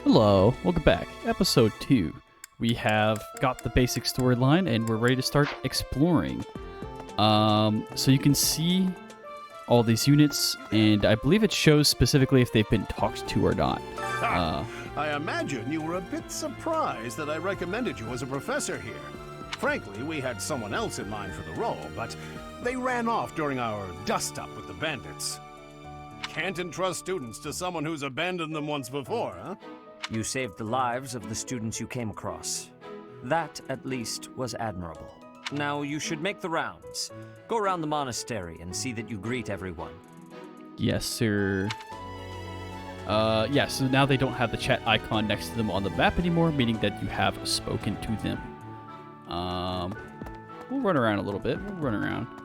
Hello, welcome back. Episode 2. We have got the basic storyline and we're ready to start exploring. So you can see all these units, and I believe it shows specifically if they've been talked to or not. I imagine you were a bit surprised that I recommended you as a professor here. Frankly, we had someone else in mind for the role, but they ran off during our dust-up with the bandits. Can't entrust students to someone who's abandoned them once before, huh? You saved the lives of the students you came across. That, at least, was admirable. Now you should make the rounds. Go around the monastery and see that you greet everyone. Yes, sir. So now they don't have the chat icon next to them on the map anymore, meaning that you have spoken to them. We'll run around a little bit.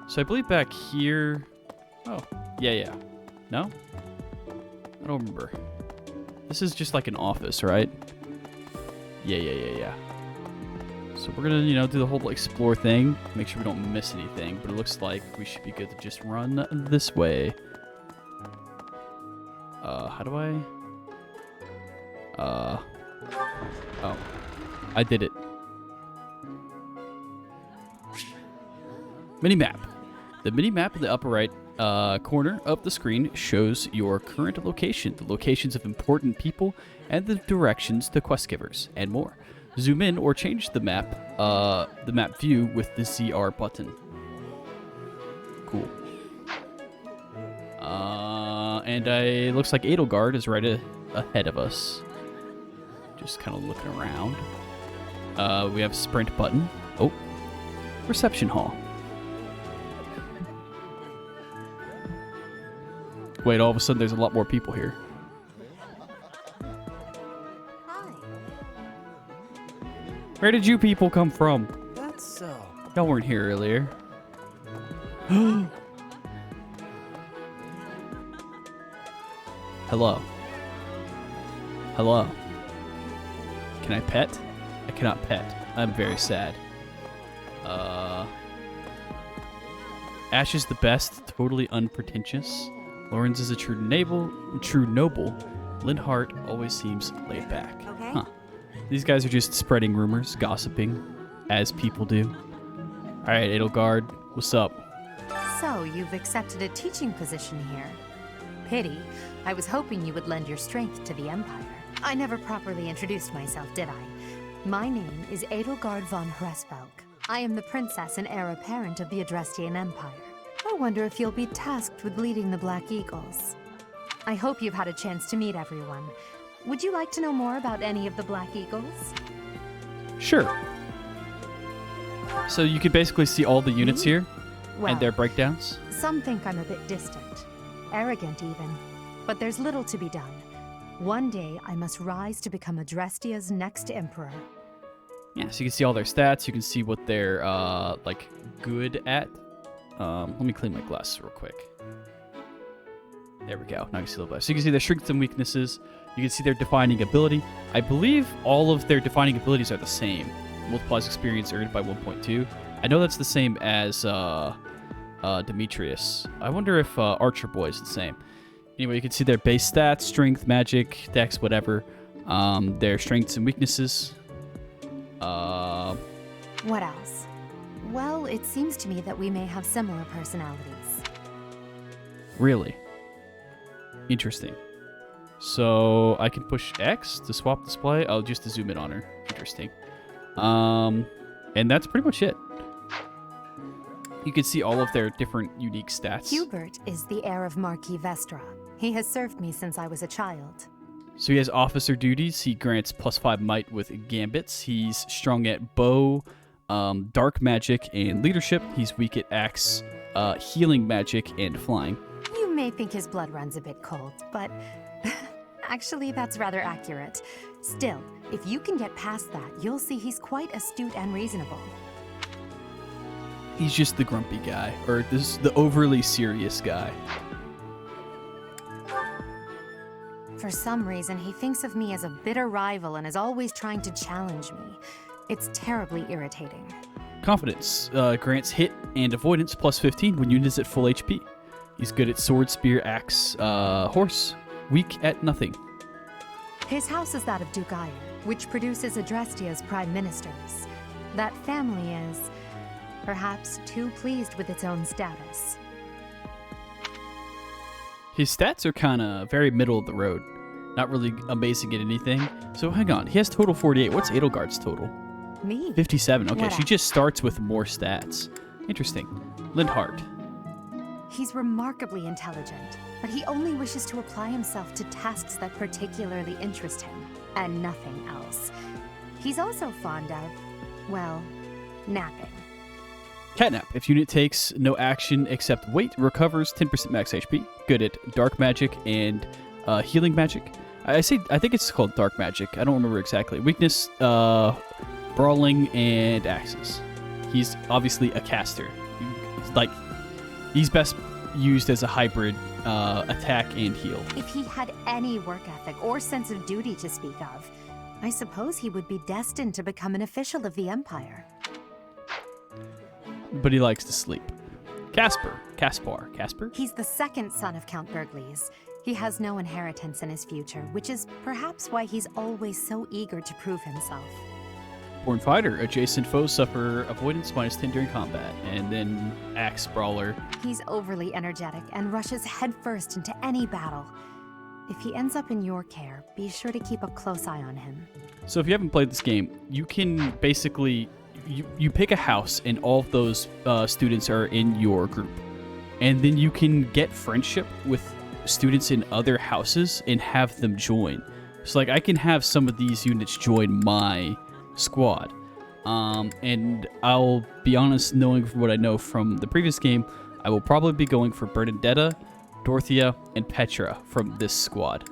So I believe back here... Oh, yeah. No? I don't remember. This is just like an office, right? Yeah. So we're gonna, do the whole explore thing. Make sure we don't miss anything. But it looks like we should be good to just run this way. How do I... Oh. I did it. Mini-map. The mini-map in the upper right corner of the screen shows your current location, the locations of important people, and the directions to quest givers, and more. Zoom in or change the map view with the ZR button. Cool. And it looks like Edelgard is right ahead of us. Just kind of looking around. We have sprint button. Oh, reception hall. Wait, all of a sudden there's a lot more people here. Hi. Where did you people come from? That's so. Y'all weren't here earlier. Hello. Can I pet? I cannot pet. I'm very sad. Ash is the best, totally unpretentious. Lawrence is a true noble. Linhart always seems laid back. Okay. Huh. These guys are just spreading rumors, gossiping, as people do. All right, Edelgard, what's up? So, you've accepted a teaching position here. Pity. I was hoping you would lend your strength to the Empire. I never properly introduced myself, did I? My name is Edelgard von Hresvelg. I am the princess and heir apparent of the Adrestian Empire. I wonder if you'll be tasked with leading the Black Eagles. I hope you've had a chance to meet everyone. Would you like to know more about any of the Black Eagles? Sure. So you can basically see all the units here Well, and their breakdowns. some think I'm a bit distant, arrogant even. But there's little to be done. One day, I must rise to become Adrestia's next emperor. Yeah, so you can see all their stats. You can see what they're good at. Let me clean my glasses real quick. There we go. Now you can see a little better. So you can see their strengths and weaknesses. You can see their defining ability. I believe all of their defining abilities are the same. Multiplies experience earned by 1.2. I know that's the same as Demetrius. I wonder if Archer Boy is the same. Anyway, you can see their base stats, strength, magic, dex, whatever. Their strengths and weaknesses. What else? Well, it seems to me that we may have similar personalities. Really? Interesting. So I can push X to swap display. Oh, just to zoom in on her. Interesting. And that's pretty much it. You can see all of their different unique stats. Hubert is the heir of Marquis Vestra. He has served me since I was a child. So he has officer duties. He grants +5 might with gambits. He's strong at bow, dark magic, and leadership. He's weak at axe, healing magic, and flying. You may think his blood runs a bit cold, but actually that's rather accurate. Still, if you can get past that, you'll see he's quite astute and reasonable. He's just the grumpy guy, or the overly serious guy. For some reason, he thinks of me as a bitter rival and is always trying to challenge me. It's terribly irritating. Confidence grants hit and avoidance +15 when unit is at full HP. He's good at sword, spear, axe, horse. Weak at nothing. His house is that of Duke Ire, which produces Adrestia's prime ministers. That family is, perhaps, too pleased with its own status. His stats are kind of very middle of the road. Not really amazing at anything. So hang on, he has total 48. What's Edelgard's total? Me? 57. Okay, What she else? just starts with more stats. Interesting. Lindhart. He's remarkably intelligent, but he only wishes to apply himself to tasks that particularly interest him, and nothing else. He's also fond of, well, napping. Catnap. If unit takes no action except wait, recovers 10% max HP. Good at dark magic and healing magic. I think it's called dark magic. I don't remember exactly. Weakness, brawling, and axes. He's obviously a caster. He's best used as a hybrid attack and heal. If he had any work ethic or sense of duty to speak of, I suppose he would be destined to become an official of the Empire. But he likes to sleep. Caspar. He's the second son of Count Bergles. He has no inheritance in his future, which is perhaps why he's always so eager to prove himself. Born fighter. Adjacent foes suffer avoidance -10 during combat. And then axe brawler. He's overly energetic and rushes headfirst into any battle. If he ends up in your care, be sure to keep a close eye on him. So if you haven't played this game, you can basically you pick a house and all of those students are in your group, and then you can get friendship with students in other houses and have them join. So like I can have some of these units join my squad, and I'll be honest, knowing from what I know from the previous game, I will probably be going for Bernadetta, Dorothea, and Petra from this squad.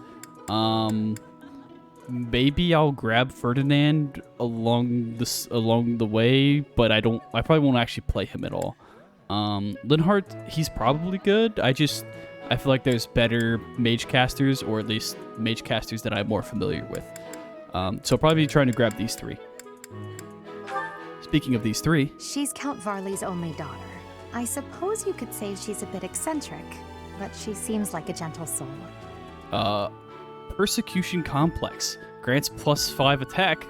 Maybe I'll grab Ferdinand along the way, but I probably won't actually play him at all. Linhardt, he's probably good. I feel like there's better mage casters, or at least mage casters that I'm more familiar with. So I'll probably be trying to grab these three. Speaking of these three, She's Count Varley's only daughter. I suppose you could say she's a bit eccentric, but she seems like a gentle soul. Persecution Complex grants +5 attack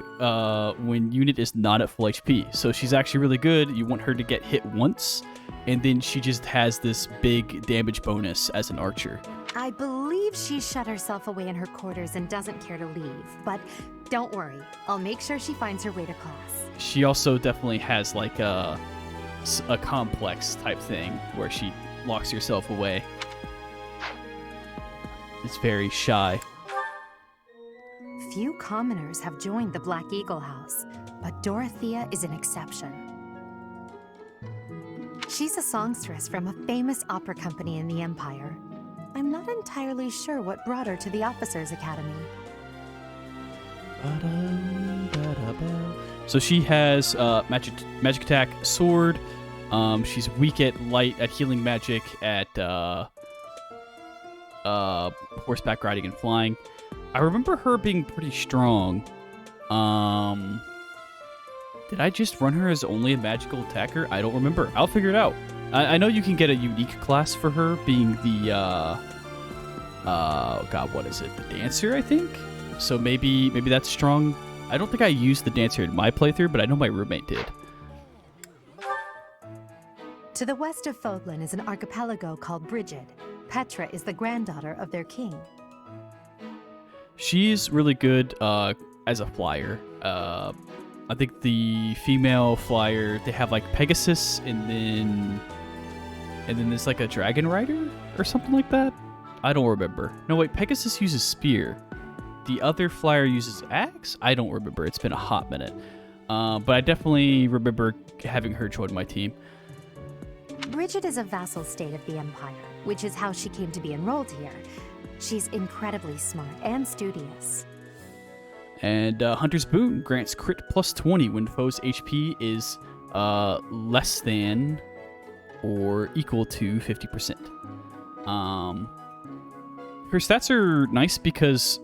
when unit is not at full HP. So she's actually really good. You want her to get hit once, and then she just has this big damage bonus as an archer. I believe she shut herself away in her quarters and doesn't care to leave, but don't worry. I'll make sure she finds her way to class. She also definitely has like a complex type thing where she locks herself away. It's very shy. Few commoners have joined the Black Eagle House, but Dorothea is an exception. She's a songstress from a famous opera company in the Empire. I'm not entirely sure what brought her to the Officers' Academy. So she has magic attack, sword. She's weak at light, at healing magic, at horseback riding and flying. I remember her being pretty strong. Did I just run her as only a magical attacker? I don't remember. I'll figure it out. I know you can get a unique class for her, being the God, what is it? The dancer, I think. So maybe that's strong. I don't think I used the dancer in my playthrough, but I know my roommate did. To the west of Fodlan is an archipelago called Brigid. Petra is the granddaughter of their king. She's really good as a flyer. I think the female flyer, they have like Pegasus, and then there's like a dragon rider or something like that. I don't remember. No, wait, Pegasus uses spear. The other flyer uses axe? I don't remember. It's been a hot minute. But I definitely remember having her join my team. Brigid is a vassal state of the Empire, which is how she came to be enrolled here. She's incredibly smart and studious. And Hunter's Boon grants crit +20 when foe's HP is less than or equal to 50%. Her stats are nice because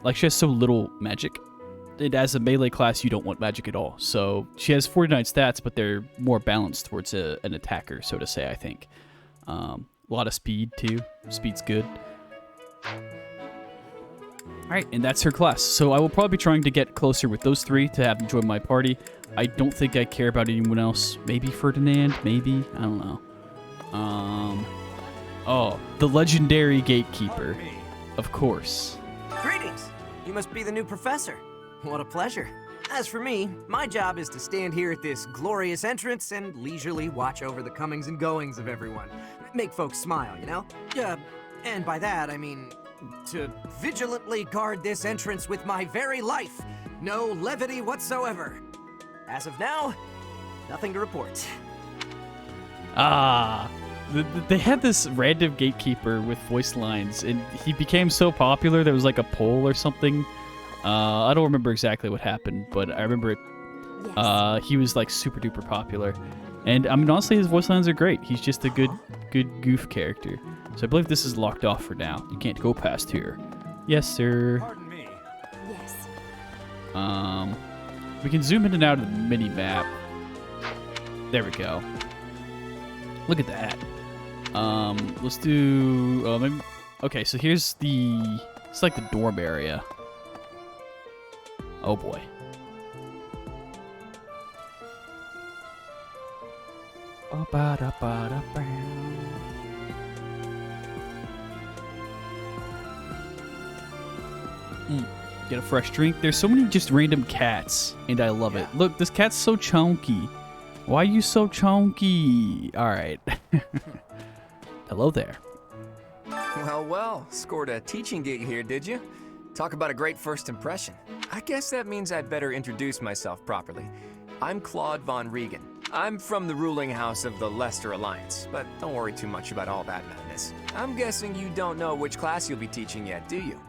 like she has so little magic. And as a melee class, you don't want magic at all. So she has 49 stats, but they're more balanced towards an attacker, so to say, I think. A lot of speed, too. Speed's good. Alright, and that's her class. So I will probably be trying to get closer with those three to have them join my party. I don't think I care about anyone else. Maybe Ferdinand, maybe? I don't know. Oh, the legendary gatekeeper. Of course. Greetings! You must be the new professor. What a pleasure. As for me, my job is to stand here at this glorious entrance and leisurely watch over the comings and goings of everyone. Make folks smile, you know? And by that, I mean to vigilantly guard this entrance with my very life. No levity whatsoever. As of now, nothing to report. They had this random gatekeeper with voice lines, and he became so popular there was like a poll or something. I don't remember exactly what happened, but I remember it. He was like super duper popular, and I mean honestly, his voice lines are great. He's just a good goof character. So I believe this is locked off for now. You can't go past here. Yes, sir. Pardon me. Yes. We can zoom in and out of the mini map. There we go. Look at that. Let's do maybe. Okay, so here's it's like the dorm area. Oh boy. Get a fresh drink. There's so many just random cats, and I love it. Look, this cat's so chunky. Why are you so chunky? All right. Hello there. Well, scored a teaching gig here, did you? Talk about a great first impression. I guess that means I'd better introduce myself properly. I'm Claude von Regan. I'm from the ruling house of the Leicester Alliance, but don't worry too much about all that madness. I'm guessing you don't know which class you'll be teaching yet, do you?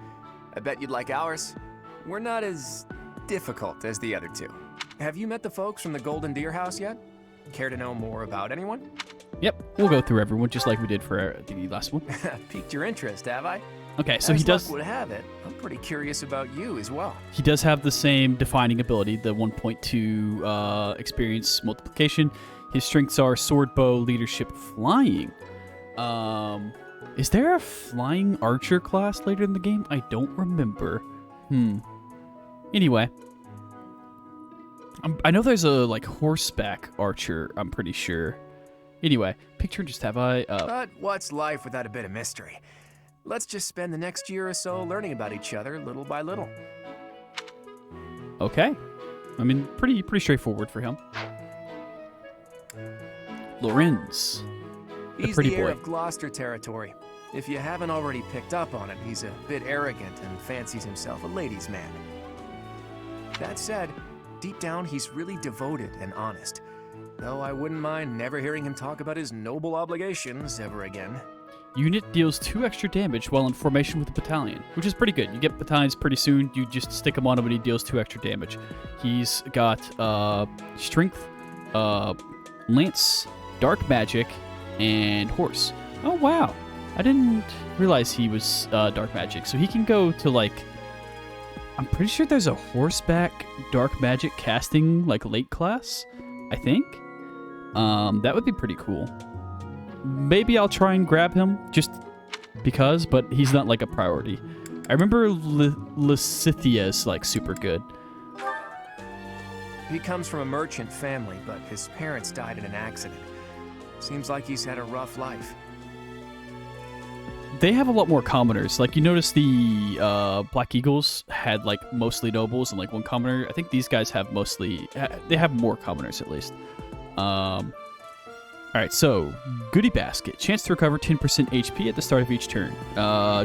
I bet you'd like ours. We're not as difficult as the other two. Have you met the folks from the Golden Deer House yet? Care to know more about anyone? Yep, we'll go through everyone just like we did for the last one. Piqued your interest, have I? Okay, so As he does. luck would have it, I'm pretty curious about you as well. He does have the same defining ability, the 1.2 experience multiplication. His strengths are sword, bow, leadership, flying. Is there a flying archer class later in the game? I don't remember. Anyway. I know there's a, like, horseback archer, I'm pretty sure. Anyway, picture just have I... But what's life without a bit of mystery? Let's just spend the next year or so learning about each other little by little. Okay. I mean, pretty straightforward for him. Lorenz. He's pretty the heir boy. of Gloucester territory. If you haven't already picked up on it, he's a bit arrogant and fancies himself a ladies' man. That said, deep down he's really devoted and honest. Though I wouldn't mind never hearing him talk about his noble obligations ever again. Unit deals 2 extra damage while in formation with a battalion, which is pretty good. You get battalions pretty soon. You just stick him on him and he deals 2 extra damage. He's got strength, lance, dark magic, and horse. Oh, wow. I didn't realize he was dark magic. So he can go to, like... I'm pretty sure there's a horseback dark magic casting, like, late class, I think. That would be pretty cool. Maybe I'll try and grab him, just because, but he's not, like, a priority. I remember Lysithia's, like, super good. He comes from a merchant family, but his parents died in an accident. Seems like he's had a rough life. They have a lot more commoners. Like, you notice the Black Eagles had, like, mostly nobles and, like, 1 commoner. I think these guys have mostly... they have more commoners, at least. Alright, so, Goodie Basket. Chance to recover 10% HP at the start of each turn.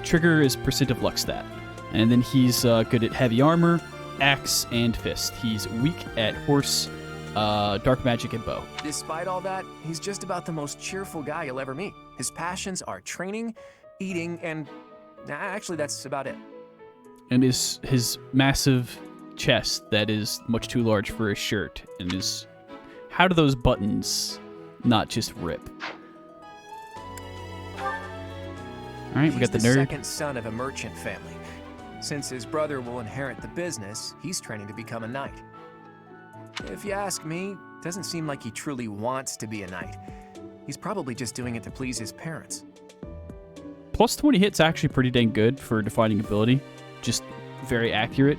Trigger is percent of luck stat. And then he's good at heavy armor, axe, and fist. He's weak at horse, dark magic, and bow. Despite all that, he's just about the most cheerful guy you'll ever meet. His passions are training, eating, and... actually, that's about it. And his massive chest that is much too large for his shirt. And his... How do those buttons not just rip? Alright, we got the He's nerd. the second son of a merchant family. Since his brother will inherit the business, he's training to become a knight. If you ask me, it doesn't seem like he truly wants to be a knight. He's probably just doing it to please his parents. Plus 20 hits actually pretty dang good for defining ability. Just very accurate.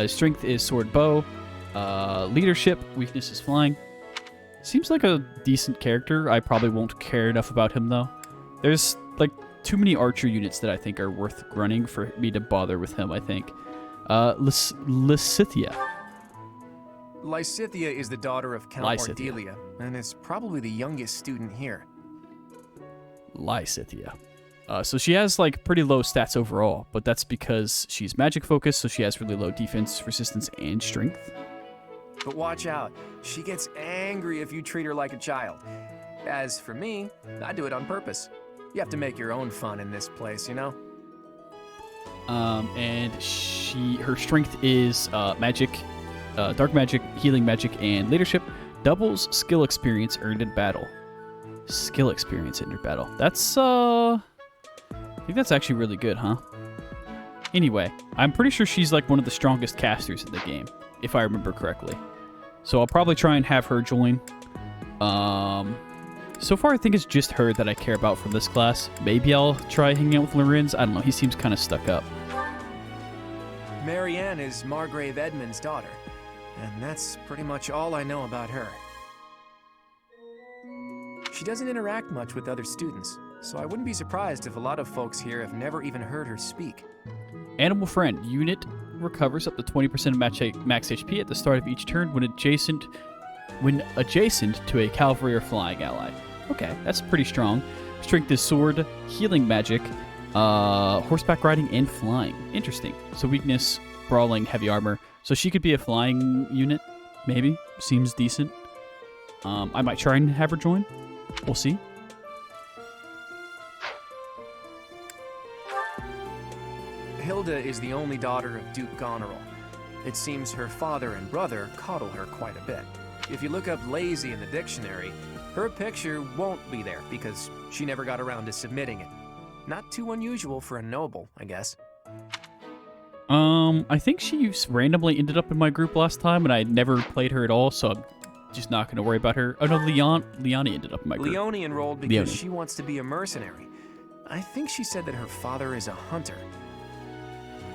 Strength is sword bow. Leadership, weakness is flying. Seems like a decent character. I probably won't care enough about him though. There's like too many archer units that I think are worth running for me to bother with him, I think. Lysithea. Lysithea is the daughter of Count Lysithea. Ardelia, and is probably the youngest student here. Lysithea. So she has like pretty low stats overall, but that's because she's magic focused, so she has really low defense, resistance, and strength. But watch out, she gets angry if you treat her like a child. As for me, I do it on purpose. You have to make your own fun in this place, you know? And her strength is magic, dark magic, healing magic, and leadership. Doubles skill experience earned in battle. Skill experience earned in battle. That's I think that's actually really good, huh? Anyway, I'm pretty sure she's like one of the strongest casters in the game, if I remember correctly. So I'll probably try and have her join. So far I think it's just her that I care about from this class. Maybe I'll try hanging out with Lorenz. I don't know, he seems kind of stuck up. Marianne is Margrave Edmund's daughter, and that's pretty much all I know about her. She doesn't interact much with other students, so I wouldn't be surprised if a lot of folks here have never even heard her speak. Animal Friend. Unit recovers up to 20% of max HP at the start of each turn when adjacent to a cavalry or flying ally. Okay, that's pretty strong. Strength is sword, healing magic, horseback riding, and flying. Interesting. So weakness, brawling, heavy armor. So she could be a flying unit, maybe. Seems decent. I might try and have her join. We'll see. Hilda is the only daughter of Duke Goneril. It seems her father and brother coddle her quite a bit. If you look up lazy in the dictionary, her picture won't be there because she never got around to submitting it. Not too unusual for a noble, I guess. I think she randomly ended up in my group last time, and I never played her at all, so I'm just not going to worry about her. Oh no, Leone ended up in my group. Leone enrolled because she wants to be a mercenary. I think she said that her father is a hunter.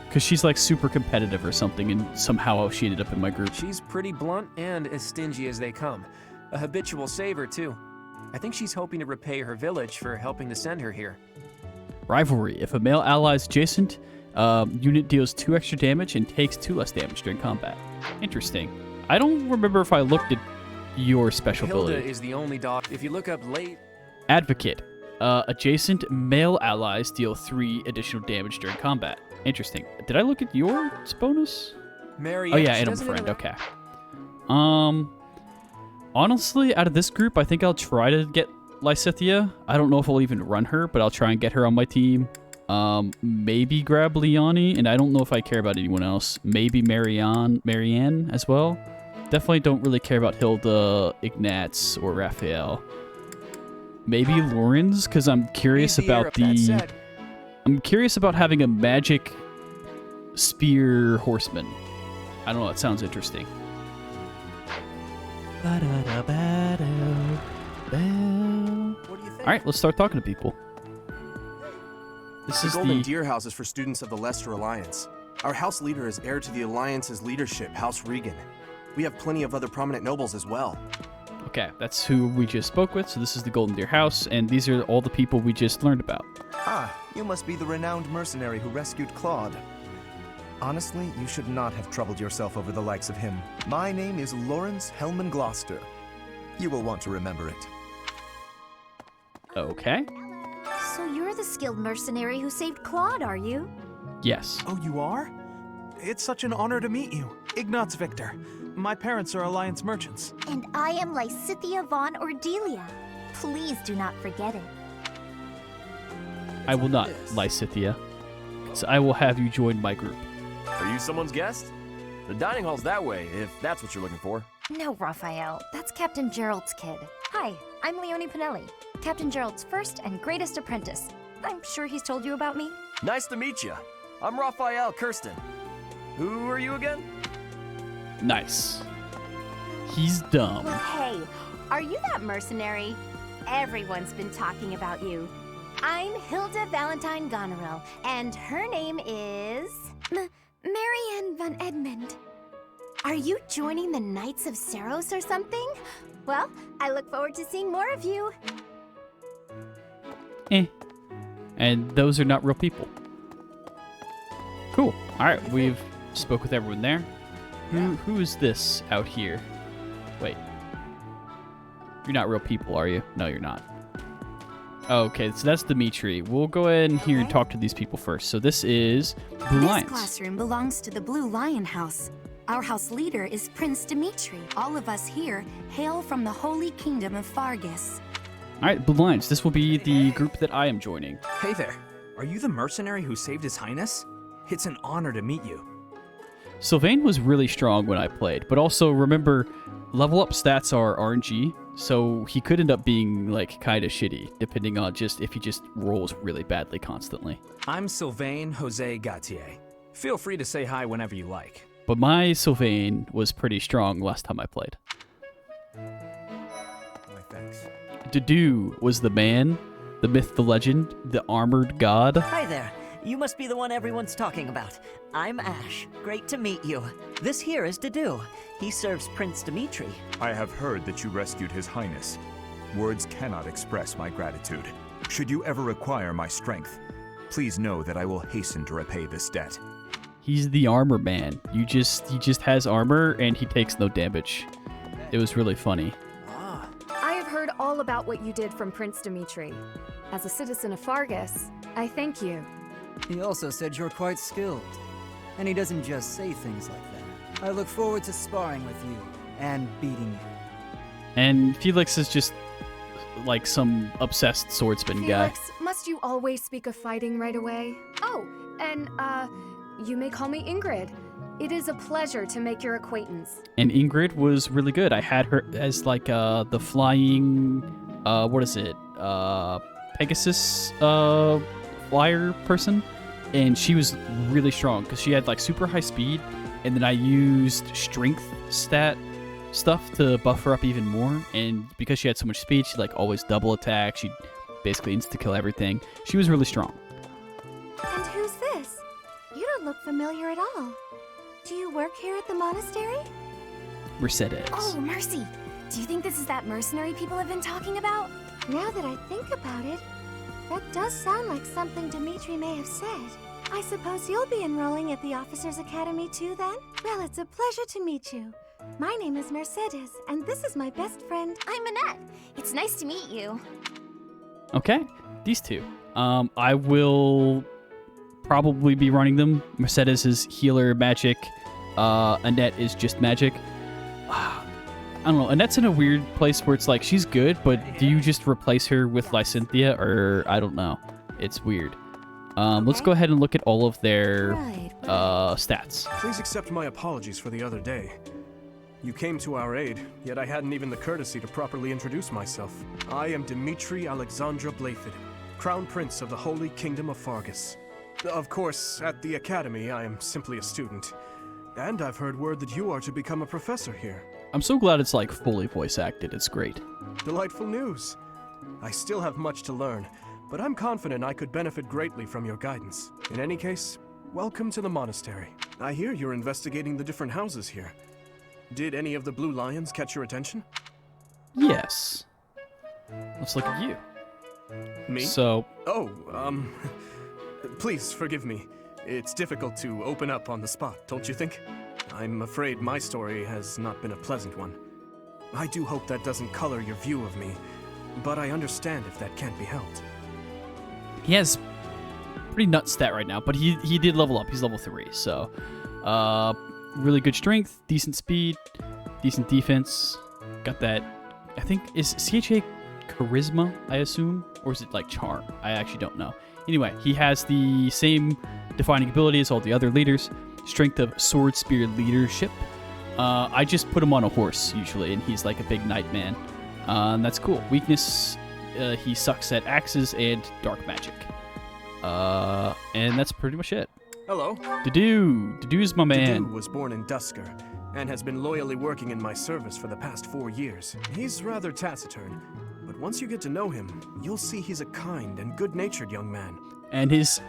Because she's like super competitive or something, and somehow she ended up in my group. She's pretty blunt and as stingy as they come. A habitual saver, too. I think she's hoping to repay her village for helping to send her here. Rivalry. If a male ally is adjacent, unit deals 2 extra damage and takes 2 less damage during combat. Interesting. I don't remember if I looked at your special ability. Hilda is the only dog. If you look up late... Advocate. Adjacent male allies deal 3 additional damage during combat. Interesting. Did I look at your bonus? Marianne, oh yeah, Animal Friend. Okay. Honestly, out of this group, I think I'll try to get Lysithea. I don't know if I'll even run her, but I'll try and get her on my team. Maybe grab Leone, and I don't know if I care about anyone else. Maybe Marianne as well. Definitely don't really care about Hilda, Ignatz, or Raphael. Maybe Lorenz, because I'm curious about I'm curious about having a magic spear horseman. I don't know, it sounds interesting. What do you think? Alright, let's start talking to people. This The is Golden the... Deer House is for students of the Leicester Alliance. Our house leader is heir to the Alliance's leadership, House Regan. We have plenty of other prominent nobles as well. Okay, that's who we just spoke with. So this is the Golden Deer House, and these are all the people we just learned about. Ah, you must be the renowned mercenary who rescued Claude. Honestly, you should not have troubled yourself over the likes of him. My name is Lawrence Hellman Gloucester. You will want to remember it. Okay. So you're the skilled mercenary who saved Claude, are you? Yes. Oh, you are? It's such an honor to meet you. Ignatz Victor. My parents are Alliance merchants. And I am Lysithea von Ordelia. Please do not forget it. I will not, Lysithea. So I will have you join my group. Are you someone's guest? The dining hall's that way, if that's what you're looking for. No, Raphael. That's Captain Gerald's kid. Hi, I'm Leone Pinelli, Captain Gerald's first and greatest apprentice. I'm sure he's told you about me. Nice to meet you. I'm Raphael Kirsten. Who are you again? Nice. He's dumb. Well, hey, are you that mercenary? Everyone's been talking about you. I'm Hilda Valentine Goneril, and her name is... Are you joining the Knights of Saros or something? Well, I look forward to seeing more of you. And those are not real people. Cool. All right, we've spoke with everyone there. Who is this out here? Wait. You're not real people, are you? No, you're not. Okay, so that's Dimitri. We'll go ahead and here and talk to these people first. So this is Blue Lions. This classroom belongs to the Blue Lion House. Our house leader is Prince Dimitri. All of us here hail from the Holy Kingdom of Fargus. All right, Blue Lions, this will be the group that I am joining. Hey there. Are you the mercenary who saved His Highness? It's an honor to meet you. Sylvain was really strong when I played, but also remember, level up stats are RNG, so he could end up being like kind of shitty, depending on just if he just rolls really badly constantly. I'm Sylvain Jose Gautier. Feel free to say hi whenever you like. But my Sylvain was pretty strong last time I played. My thanks. Dudu was the man, the myth, the legend, the armored god. Hi there. You must be the one everyone's talking about. I'm Ash. Great to meet you. This here is Dudu. He serves Prince Dimitri. I have heard that you rescued His Highness. Words cannot express my gratitude. Should you ever require my strength, please know that I will hasten to repay this debt. He's the armor man. He just has armor and he takes no damage. It was really funny. I have heard all about what you did from Prince Dimitri. As a citizen of Fargus, I thank you. He also said you're quite skilled. And he doesn't just say things like that. I look forward to sparring with you and beating you. And Felix is just like some obsessed swordsman guy. Felix, must you always speak of fighting right away? Oh, and you may call me Ingrid. It is a pleasure to make your acquaintance. And Ingrid was really good. I had her as like the flying, what is it? Pegasus flyer person. And she was really strong because she had like super high speed. And then I used strength stat stuff to buff her up even more. And because she had so much speed, she like always double attack. She'd basically insta-kill everything. She was really strong. And who's this? You don't look familiar at all. Do you work here at the monastery? Mercedes. Oh, Mercy. Do you think this is that mercenary people have been talking about? Now that I think about it, that does sound like something Dimitri may have said. I suppose you'll be enrolling at the Officers Academy too, then? Well, it's a pleasure to meet you. My name is Mercedes, and this is my best friend. I'm Annette. It's nice to meet you. Okay, these two. I will probably be running them. Mercedes is healer magic. Annette is just magic. I don't know. Annette's in a weird place where it's like she's good, but do you just replace her with Lysynthia, or I don't know. It's weird. Let's go ahead and look at all of their stats. Please accept my apologies for the other day. You came to our aid, yet I hadn't even the courtesy to properly introduce myself. I am Dimitri Alexandra Blaiffid, Crown Prince of the Holy Kingdom of Fargus. Of course, at the Academy, I am simply a student. And I've heard word that you are to become a professor here. I'm so glad it's like fully voice acted. It's great. Delightful news. I still have much to learn, but I'm confident I could benefit greatly from your guidance. In any case, welcome to the monastery. I hear you're investigating the different houses here. Did any of the Blue Lions catch your attention? Yes. Let's look at you. Me? So... Oh, please forgive me. It's difficult to open up on the spot, don't you think? I'm afraid my story has not been a pleasant one. I do hope that doesn't color your view of me, but I understand if that can't be helped. He has pretty nut stat right now, but he did level up. He's level 3, so... really good strength, decent speed, decent defense. Got that, I think, is CHA charisma, I assume? Or is it like charm? I actually don't know. Anyway, he has the same defining ability as all the other leaders. Strength of sword, spear, leadership. I just put him on a horse, usually, and he's like a big knight man. And that's cool. Weakness, he sucks at axes and dark magic. And that's pretty much it. Hello. Dudu. Dudu's my man. Dudu was born in Dusker, and has been loyally working in my service for the past 4 years. He's rather taciturn, but once you get to know him, you'll see he's a kind and good-natured young man. And his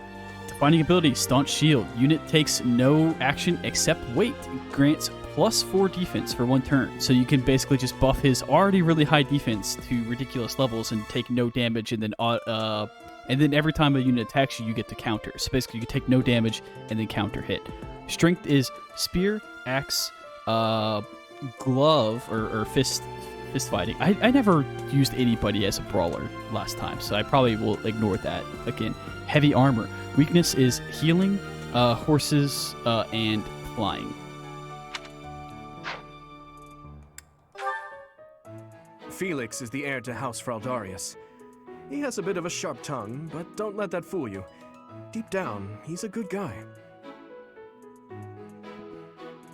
defining ability, Staunch Shield. Unit takes no action except wait. Grants +4 defense for 1 turn. So you can basically just buff his already really high defense to ridiculous levels and take no damage, and then every time a unit attacks you, you get to counter. So basically you can take no damage and then counter hit. Strength is spear, axe, glove, or fist fighting. I never used anybody as a brawler last time, so I probably will ignore that again. Heavy armor. Weakness is healing, horses, and flying. Felix is the heir to House Fraldarius. He has a bit of a sharp tongue, but don't let that fool you. Deep down, he's a good guy.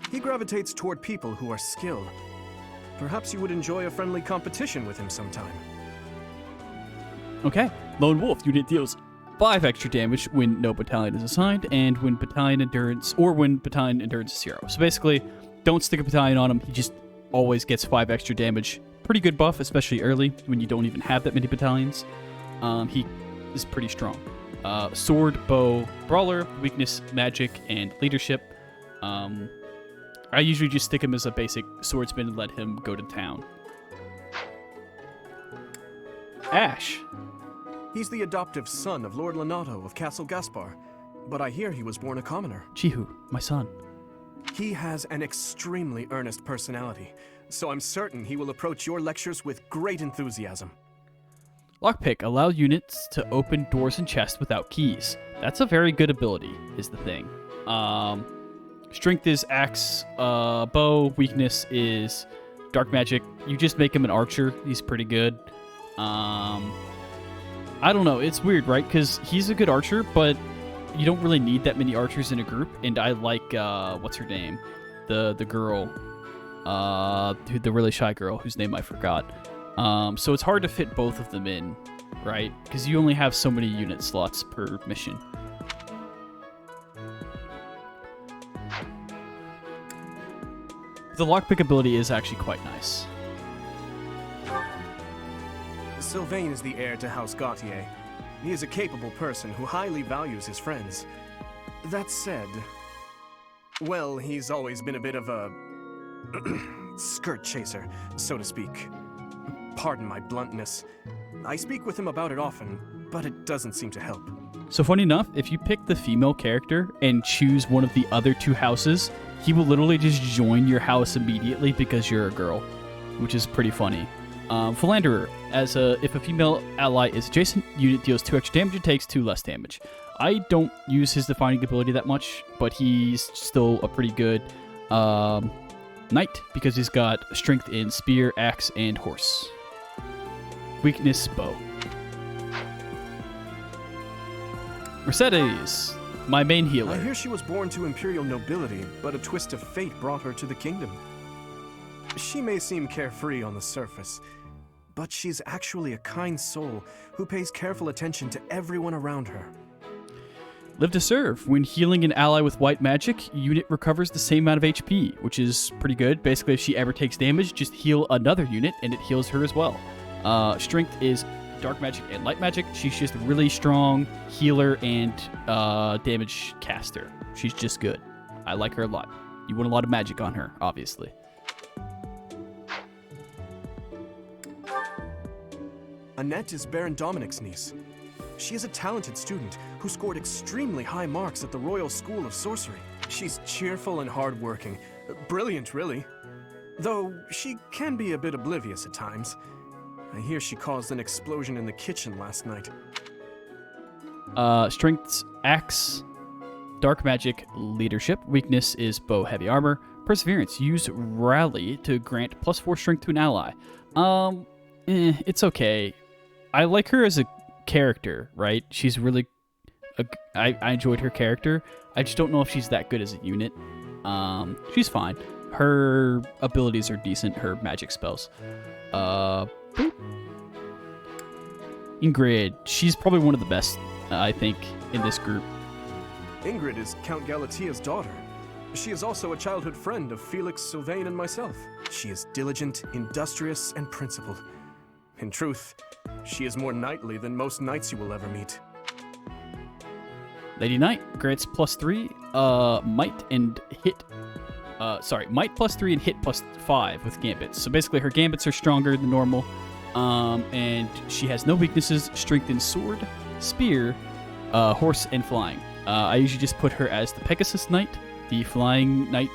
He gravitates toward people who are skilled. Perhaps you would enjoy a friendly competition with him sometime. Okay. Lone Wolf unit deals 5 extra damage when no battalion is assigned, and when battalion endurance is 0. So basically, don't stick a battalion on him. He just always gets 5 extra damage. Pretty good buff, especially early when you don't even have that many battalions. He is pretty strong. Sword, bow, brawler, weakness, magic, and leadership. I usually just stick him as a basic swordsman and let him go to town. Ash. He's the adoptive son of Lord Lenato of Castle Gaspar, but I hear he was born a commoner. Jihu, my son. He has an extremely earnest personality, so I'm certain he will approach your lectures with great enthusiasm. Lockpick allows units to open doors and chests without keys. That's a very good ability, is the thing. Strength is axe, bow. Weakness is dark magic. You just make him an archer. He's pretty good. I don't know. It's weird, right? Because he's a good archer, but you don't really need that many archers in a group. And I like, what's her name? The girl. The really shy girl whose name I forgot. So it's hard to fit both of them in, right? Because you only have so many unit slots per mission. The lockpick ability is actually quite nice. Sylvain is the heir to House Gautier. He is a capable person who highly values his friends. That said, well, he's always been a bit of a skirt chaser, so to speak. Pardon my bluntness. I speak with him about it often, but it doesn't seem to help. So funny enough, if you pick the female character and choose one of the other 2 houses, he will literally just join your house immediately because you're a girl, which is pretty funny. Philanderer, if a female ally is adjacent, unit deals 2 extra damage and takes 2 less damage. I don't use his defining ability that much, but he's still a pretty good knight because he's got strength in spear, axe, and horse. Weakness, bow. Mercedes, my main healer. I hear she was born to imperial nobility, but a twist of fate brought her to the kingdom. She may seem carefree on the surface, but she's actually a kind soul who pays careful attention to everyone around her. Live to serve. When healing an ally with white magic, unit recovers the same amount of HP, which is pretty good. Basically, if she ever takes damage, just heal another unit, and it heals her as well. Strength is dark magic and light magic. She's just a really strong healer and damage caster. She's just good. I like her a lot. You want a lot of magic on her, obviously. Annette is Baron Dominic's niece. She is a talented student who scored extremely high marks at the Royal School of Sorcery. She's cheerful and hardworking. Brilliant, really. Though she can be a bit oblivious at times. I hear she caused an explosion in the kitchen last night. Strength's axe, dark magic, leadership. Weakness is bow, heavy armor. Perseverance. Use rally to grant +4 strength to an ally. It's okay. I like her as a character, right? She's really... I enjoyed her character. I just don't know if she's that good as a unit. She's fine. Her abilities are decent. Her magic spells. Ingrid. She's probably one of the best, I think, in this group. Ingrid is Count Galatia's daughter. She is also a childhood friend of Felix, Sylvain, and myself. She is diligent, industrious, and principled. In truth, she is more knightly than most knights you will ever meet. Lady Knight grants +3 might and hit might +3 and hit +5 with gambits. So basically her gambits are stronger than normal. And she has no weaknesses, strength in sword, spear, horse, and flying. I usually just put her as the Pegasus Knight, the flying knight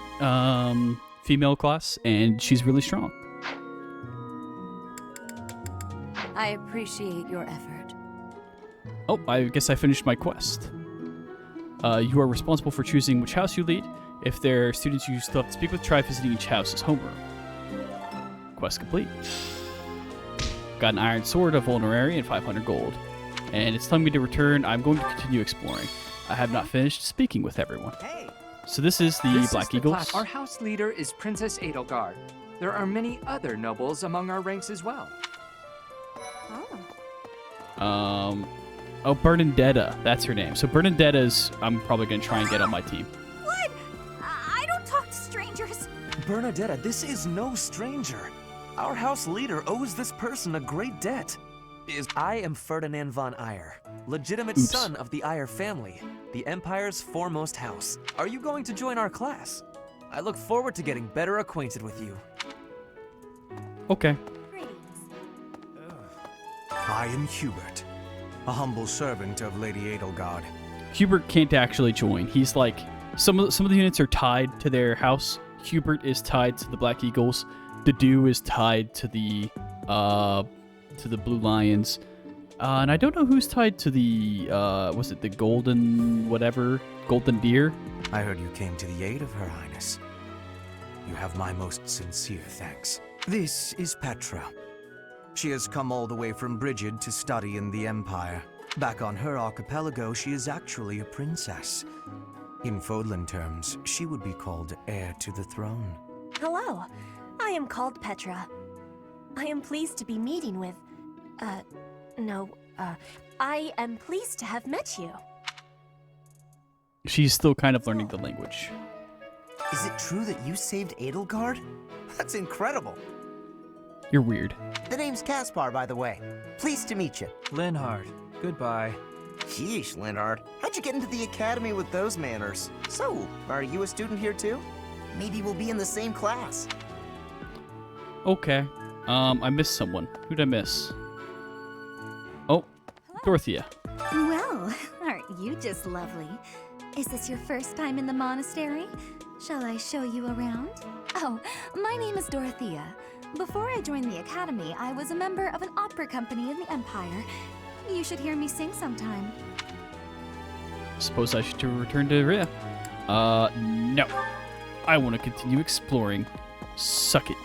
female class, and she's really strong. I appreciate your effort. Oh, I guess I finished my quest. You are responsible for choosing which house you lead. If there are students you still have to speak with, try visiting each house's homeroom. Quest complete. Got an iron sword, a vulnerary, and 500 gold. And it's telling me to return. I'm going to continue exploring. I have not finished speaking with everyone. So this is the Black Eagles. Our house leader is Princess Edelgard. There are many other nobles among our ranks as well. Oh, Bernadetta. That's her name. So Bernadetta's, I'm probably going to try and get on my team. What? I don't talk to strangers. Bernadetta, this is no stranger. Our house leader owes this person a great debt. I am Ferdinand von Eyre, legitimate son of the Eyre family, the Empire's foremost house. Are you going to join our class? I look forward to getting better acquainted with you. Okay. I am Hubert, a humble servant of Lady Edelgard. Hubert can't actually join. He's like, some of the units are tied to their house. Hubert is tied to the Black Eagles. The Dew is tied to the Blue Lions. And I don't know who's tied to the, was it the Golden Deer? I heard you came to the aid of Her Highness. You have my most sincere thanks. This is Petra. She has come all the way from Brigid to study in the Empire. Back on her archipelago, she is actually a princess. In Fodlan terms, she would be called heir to the throne. Hello, I am called Petra. I am pleased to be meeting with... I am pleased to have met you. She's still kind of learning the language. Is it true that you saved Edelgard? That's incredible. You're weird. The name's Caspar, by the way. Pleased to meet you. Linhard, goodbye. Sheesh, Linhard. How'd you get into the academy with those manners? So, are you a student here too? Maybe we'll be in the same class. Okay. I missed someone. Who'd I miss? Oh, Dorothea. Well, aren't you just lovely? Is this your first time in the monastery? Shall I show you around? Oh, my name is Dorothea. Before I joined the academy, I was a member of an opera company in the Empire. You should hear me sing sometime. Suppose I should return to Rhea. No. I want to continue exploring. Suck it.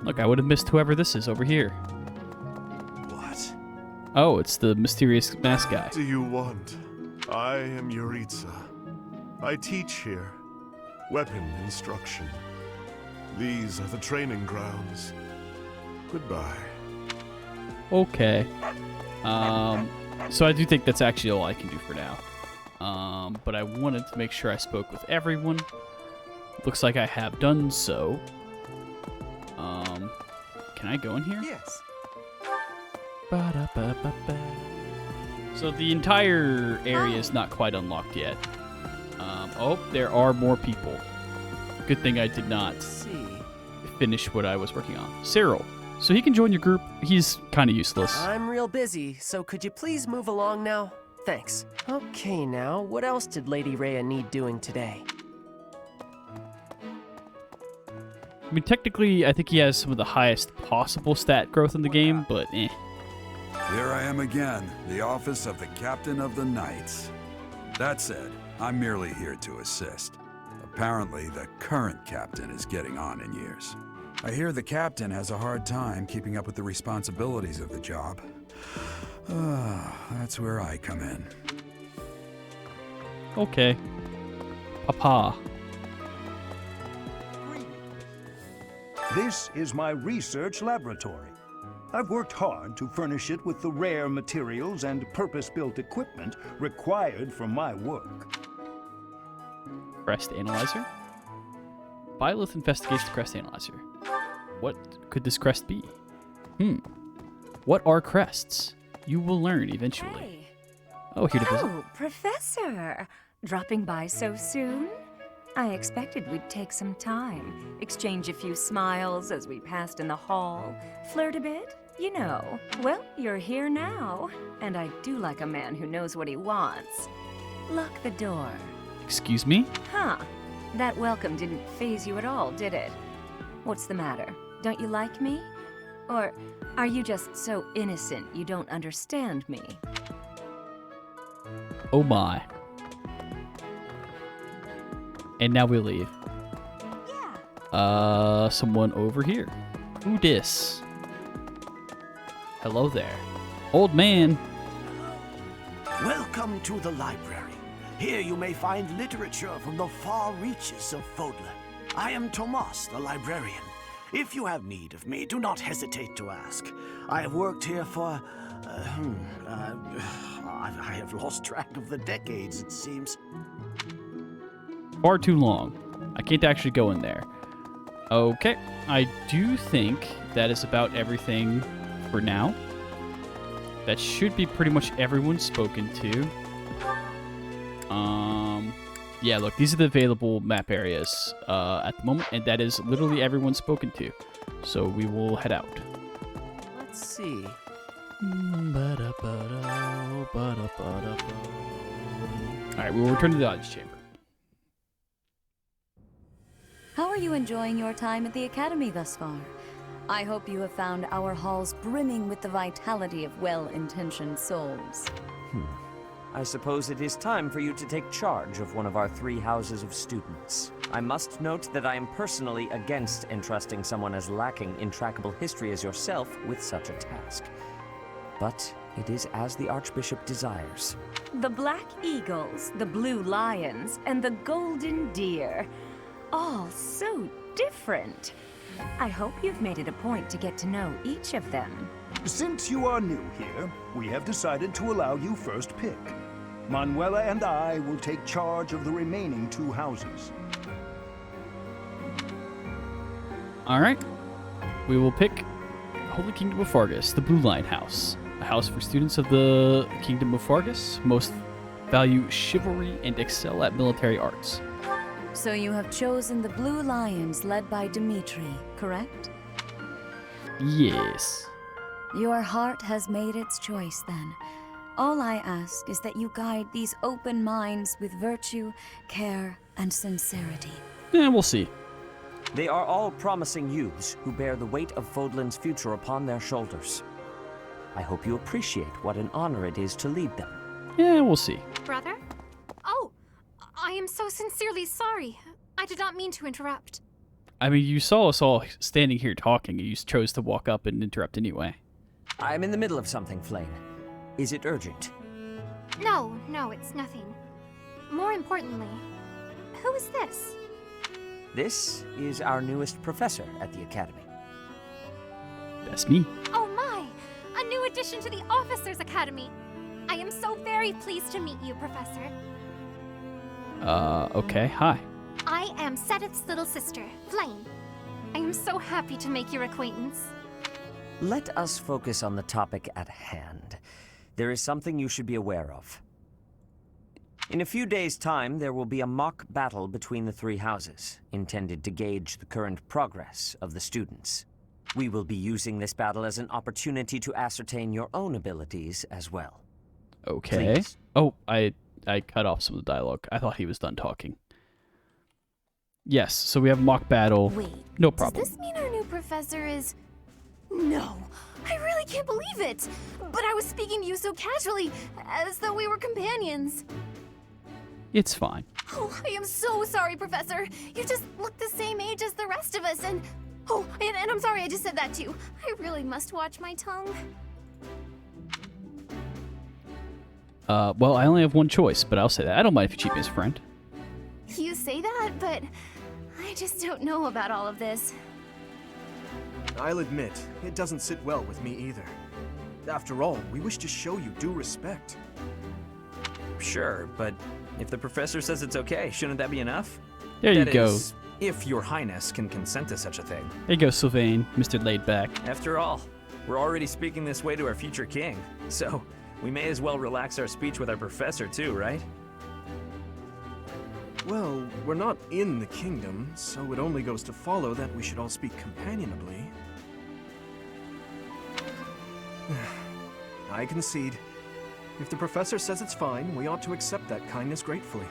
Look, I would have missed whoever this is over here. What? Oh, it's the mysterious mask guy. What do you want? I am Yuritsa. I teach here. Weapon instruction. These are the training grounds. Goodbye. Okay. So I do think that's actually all I can do for now. But I wanted to make sure I spoke with everyone. Looks like I have done so. Can I go in here? Yes. Ba-da-ba-ba-ba. So the entire area is not quite unlocked yet. Oh, there are more people. Good thing I did not finish what I was working on. Cyril. So he can join your group. He's kind of useless. I'm real busy, so could you please move along now? Thanks. Okay, now, what else did Lady Rhea need doing today? I mean, technically, I think he has some of the highest possible stat growth in the game, but eh. Here I am again, the office of the Captain of the Knights. That said, I'm merely here to assist. Apparently, the current captain is getting on in years. I hear the captain has a hard time keeping up with the responsibilities of the job. That's where I come in. Okay. Papa. This is my research laboratory. I've worked hard to furnish it with the rare materials and purpose-built equipment required for my work. Crest Analyzer? Byleth investigates the Crest Analyzer. What could this crest be? What are crests? You will learn eventually. Oh, here to visit. Oh, Professor! Dropping by so soon? I expected we'd take some time, exchange a few smiles as we passed in the hall, flirt a bit, you know. Well, you're here now, and I do like a man who knows what he wants. Lock the door. Excuse me? Huh. That welcome didn't faze you at all, did it? What's the matter? Don't you like me? Or are you just so innocent you don't understand me? Oh my. And now we leave. Yeah. Someone over here. Who dis? Hello there. Old man. Welcome to the library. Here you may find literature from the far reaches of Fodler. I am Tomas, the librarian. If you have need of me, do not hesitate to ask. I have worked here for... I have lost track of the decades, it seems. Far too long. I can't actually go in there. Okay, I do think that is about everything for now. That should be pretty much everyone spoken to. Yeah, look, these are the available map areas at the moment, and that is literally everyone spoken to. So we will head out. Let's see. Alright, we will return to the audience chamber. How are you enjoying your time at the Academy thus far? I hope you have found our halls brimming with the vitality of well-intentioned souls. I suppose it is time for you to take charge of one of our 3 houses of students. I must note that I am personally against entrusting someone as lacking in trackable history as yourself with such a task. But it is as the Archbishop desires. The Black Eagles, the Blue Lions, and the Golden Deer. All so different. I hope you've made it a point to get to know each of them. Since you are new here, we have decided to allow you first pick. Manuela and I will take charge of the remaining 2 houses. Alright. We will pick Holy Kingdom of Fargus, the Blue Lion House. A house for students of the Kingdom of Fargus, most value chivalry and excel at military arts. So you have chosen the Blue Lions led by Dimitri, correct? Yes. Your heart has made its choice then. All I ask is that you guide these open minds with virtue, care, and sincerity. Yeah, we'll see. They are all promising youths who bear the weight of Fodlan's future upon their shoulders. I hope you appreciate what an honor it is to lead them. Yeah, we'll see. Brother? Oh, I am so sincerely sorry. I did not mean to interrupt. I mean, you saw us all standing here talking, and you chose to walk up and interrupt anyway. I'm in the middle of something, Flane. Is it urgent? No, it's nothing. More importantly, who is this? This is our newest professor at the Academy. That's me. Oh my! A new addition to the Officers Academy! I am so very pleased to meet you, Professor. Okay, hi. I am Sedith's little sister, Flame. I am so happy to make your acquaintance. Let us focus on the topic at hand. There is something you should be aware of. In a few days' time, there will be a mock battle between the 3 houses, intended to gauge the current progress of the students. We will be using this battle as an opportunity to ascertain your own abilities as well. Okay. Please. Oh, I cut off some of the dialogue. I thought he was done talking. Yes, so we have a mock battle. Wait, no problem. Does this mean our new professor is... No, I really can't believe it! But I was speaking to you so casually, as though we were companions. It's fine. Oh, I am so sorry, Professor. You just look the same age as the rest of us, and... Oh, and I'm sorry I just said that too. I really must watch my tongue. Well, I only have one choice, but I'll say that. I don't mind if you cheat me as a friend. You say that, but I just don't know about all of this. I'll admit, it doesn't sit well with me either. After all, we wish to show you due respect. Sure, but if the professor says it's okay, shouldn't that be enough? There you That go. is, if your highness can consent to such a thing. There you go, Sylvain, Mr. Laidback. After all, we're already speaking this way to our future king, so We may as well relax our speech with our professor too, right? Well, we're not in the kingdom, so it only goes to follow that we should all speak companionably. I concede. If the professor says it's fine, we ought to accept that kindness gratefully.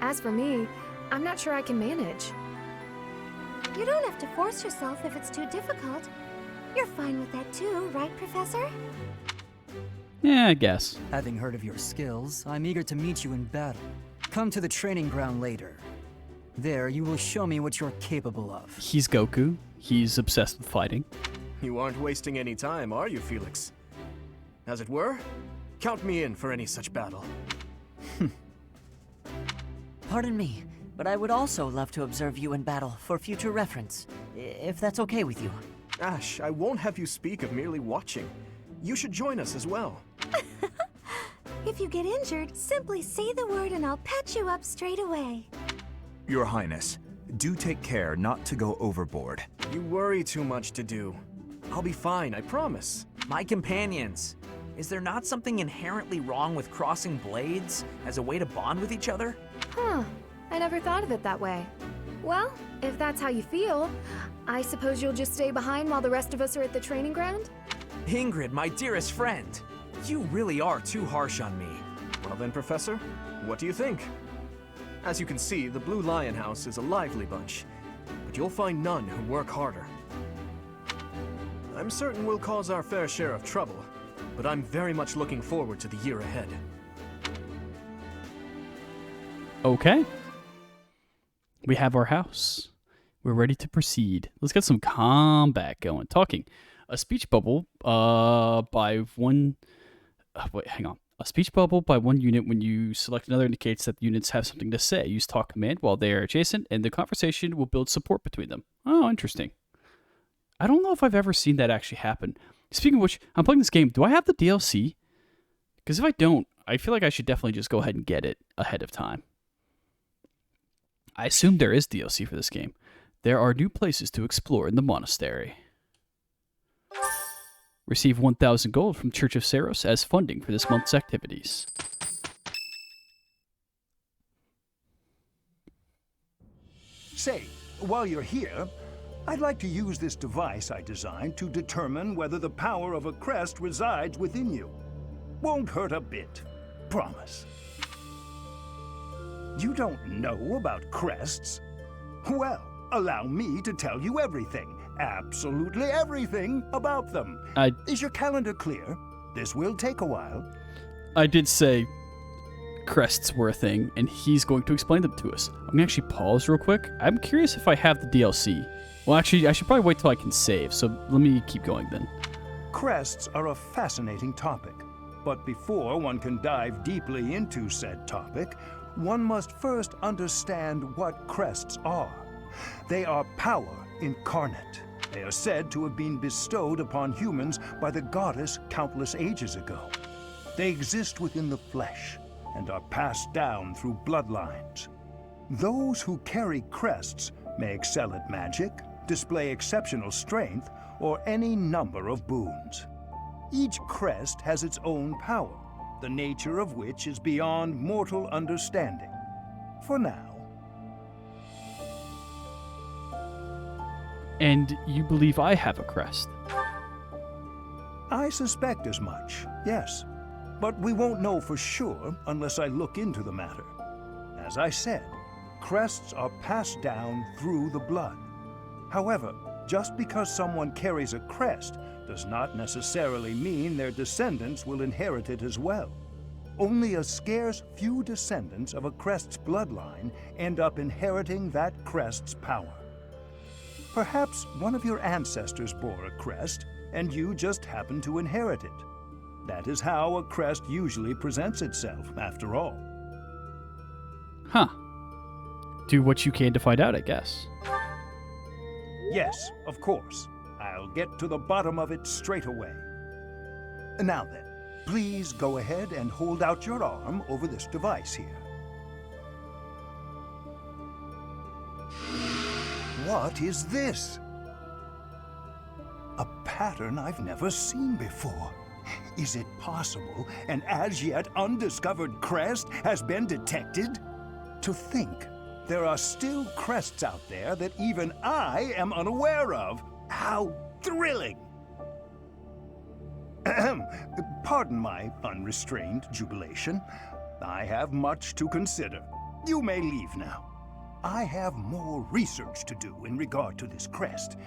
As for me, I'm not sure I can manage. You don't have to force yourself if it's too difficult. You're fine with that too, right, Professor? Yeah, I guess. Having heard of your skills, I'm eager to meet you in battle. Come to the training ground later. There, you will show me what you're capable of. He's Goku. He's obsessed with fighting. You aren't wasting any time, are you, Felix? As it were, count me in for any such battle. Pardon me, but I would also love to observe you in battle for future reference, if that's okay with you. Ash, I won't have you speak of merely watching. You should join us as well. If you get injured, simply say the word and I'll patch you up straight away. Your Highness, do take care not to go overboard. You worry too much to do. I'll be fine, I promise. My companions, is there not something inherently wrong with crossing blades as a way to bond with each other? Huh. I never thought of it that way. Well, if that's how you feel, I suppose you'll just stay behind while the rest of us are at the training ground? Ingrid, my dearest friend, you really are too harsh on me. Well then, Professor, what do you think? As you can see, the Blue Lion House is a lively bunch, but you'll find none who work harder. I'm certain we'll cause our fair share of trouble, but I'm very much looking forward to the year ahead. Okay. We have our house. We're ready to proceed. Let's get some combat going. Talking. A speech bubble by one... wait, hang on. A speech bubble by one unit when you select another indicates that the units have something to say. Use talk command while they are adjacent, and the conversation will build support between them. Oh, interesting. I don't know if I've ever seen that actually happen. Speaking of which, I'm playing this game. Do I have the DLC? Because if I don't, I feel like I should definitely just go ahead and get it ahead of time. I assume there is DLC for this game. There are new places to explore in the monastery. Receive 1,000 gold from Church of Saros as funding for this month's activities. Say, while you're here, I'd like to use this device I designed to determine whether the power of a crest resides within you. Won't hurt a bit. Promise. You don't know about crests? Well, allow me to tell you everything. Absolutely everything about them. Is your calendar clear? This will take a while. I did say crests were a thing, and he's going to explain them to us. I'm going to actually pause real quick. I'm curious if I have the DLC. Well, actually, I should probably wait till I can save, so let me keep going then. Crests are a fascinating topic, but before one can dive deeply into said topic, one must first understand what crests are. They are power incarnate. They are said to have been bestowed upon humans by the goddess countless ages ago. They exist within the flesh and are passed down through bloodlines. Those who carry crests may excel at magic, display exceptional strength, or any number of boons. Each crest has its own power, the nature of which is beyond mortal understanding. For now. And you believe I have a crest? I suspect as much, yes. But we won't know for sure unless I look into the matter. As I said, crests are passed down through the blood. However, just because someone carries a crest does not necessarily mean their descendants will inherit it as well. Only a scarce few descendants of a crest's bloodline end up inheriting that crest's power. Perhaps one of your ancestors bore a crest, and you just happen to inherit it. That is how a crest usually presents itself, after all. Huh. Do what you can to find out, I guess. Yes, of course. I'll get to the bottom of it straight away. Now then, please go ahead and hold out your arm over this device here. What is this? A pattern I've never seen before. Is it possible an as yet undiscovered crest has been detected? To think there are still crests out there that even I am unaware of. How thrilling! Pardon my unrestrained jubilation. I have much to consider. You may leave now. I have more research to do in regard to this crest.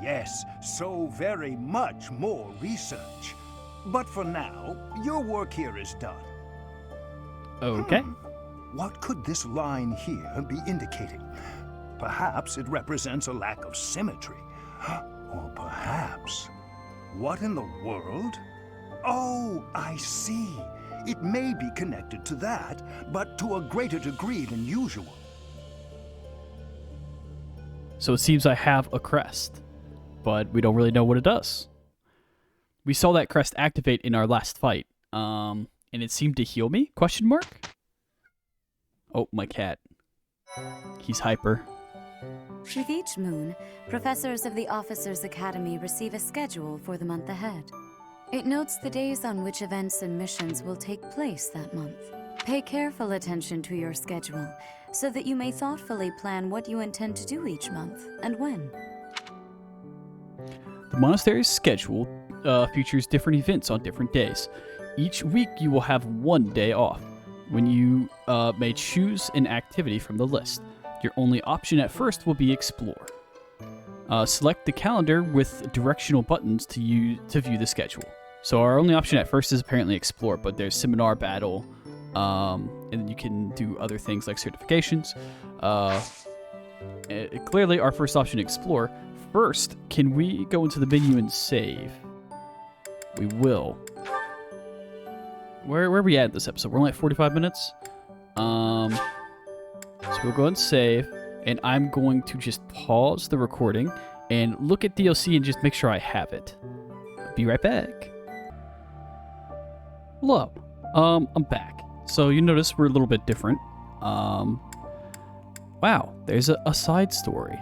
Yes, so very much more research. But for now, your work here is done. Okay. What could this line here be indicating? Perhaps it represents a lack of symmetry. Or perhaps... What in the world? Oh, I see. It may be connected to that, but to a greater degree than usual. So it seems I have a crest, but we don't really know what it does. We saw that crest activate in our last fight, and it seemed to heal me? Question mark? Oh, my cat. He's hyper. With each moon, professors of the Officers' Academy receive a schedule for the month ahead. It notes the days on which events and missions will take place that month. Pay careful attention to your schedule, so that you may thoughtfully plan what you intend to do each month, and when. The monastery's schedule features different events on different days. Each week you will have one day off, when you may choose an activity from the list. Your only option at first will be Explore. Select the calendar with directional buttons to view the schedule. So our only option at first is apparently Explore, but there's Seminar, Battle, and then you can do other things like certifications. Clearly our first option, Explore. First, can we go into the menu and save? We will. Where are we at this episode? We're only at 45 minutes. So we'll go ahead and save, and I'm going to just pause the recording and look at DLC and just make sure I have it. Be right back. Hello. I'm back. So you notice we're a little bit different. Wow, there's a side story.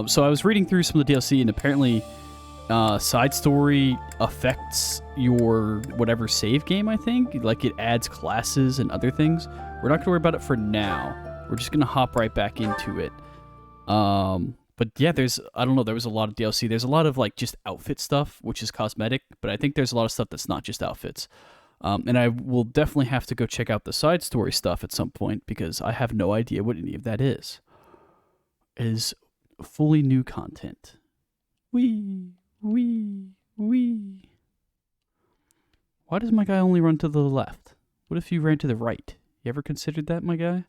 So I was reading through some of the DLC, and apparently side story affects your whatever save game, I think. Like it adds classes and other things. We're not going to worry about it for now. We're just going to hop right back into it. But yeah, I don't know, there was a lot of DLC. There's a lot of like just outfit stuff, which is cosmetic, but I think there's a lot of stuff that's not just outfits. And I will definitely have to go check out the side story stuff at some point, because I have no idea what any of that is. It is fully new content. Wee. Why does my guy only run to the left? What if you ran to the right? You ever considered that, my guy?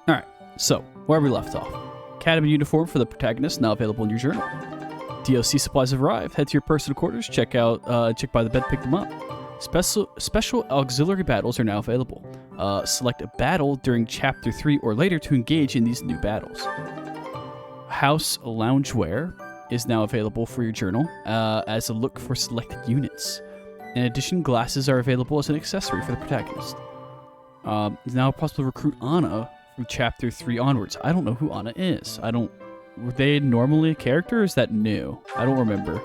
Alright, so, where we left off. Academy uniform for the protagonist now available in your journal. DLC supplies have arrived. Head to your personal quarters, check by the bed, pick them up. Special auxiliary battles are now available. Select a battle during Chapter 3 or later to engage in these new battles. House Loungewear is now available for your journal as a look for selected units. In addition, glasses are available as an accessory for the protagonist. It's now possible to recruit Anna from Chapter 3 onwards. I don't know who Anna is. Were they normally a character, or is that new? I don't remember.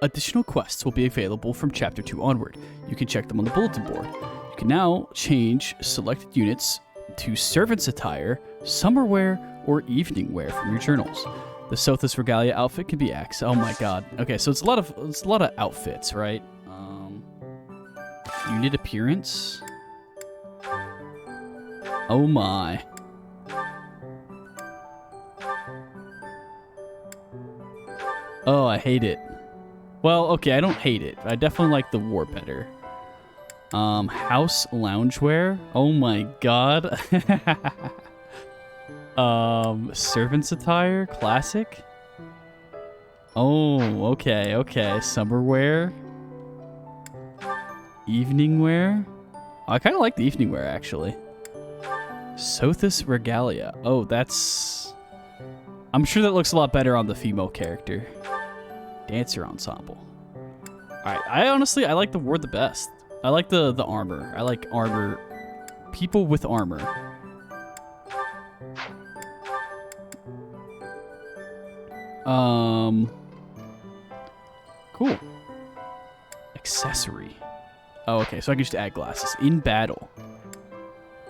Additional quests will be available from Chapter 2 onward. You can check them on the bulletin board. You can now change selected units to servant's attire, summer wear, or evening wear from your journals. The Sothis Regalia outfit can be accessed. Oh my god. Okay, so it's a lot of outfits, right? Unit appearance. Oh my. Oh, I hate it. Well, okay, I don't hate it. I definitely like the war better. House Loungewear. Oh my god. Servant's attire. Classic. Oh, okay. Summer wear. Evening wear. I kind of like the evening wear, actually. Sothis Regalia. Oh, that's... I'm sure that looks a lot better on the female character. Dancer ensemble. Alright, I like the war the best. I like the armor. I like armor people with armor. Cool. Accessory. Oh, okay, so I can just add glasses. In battle.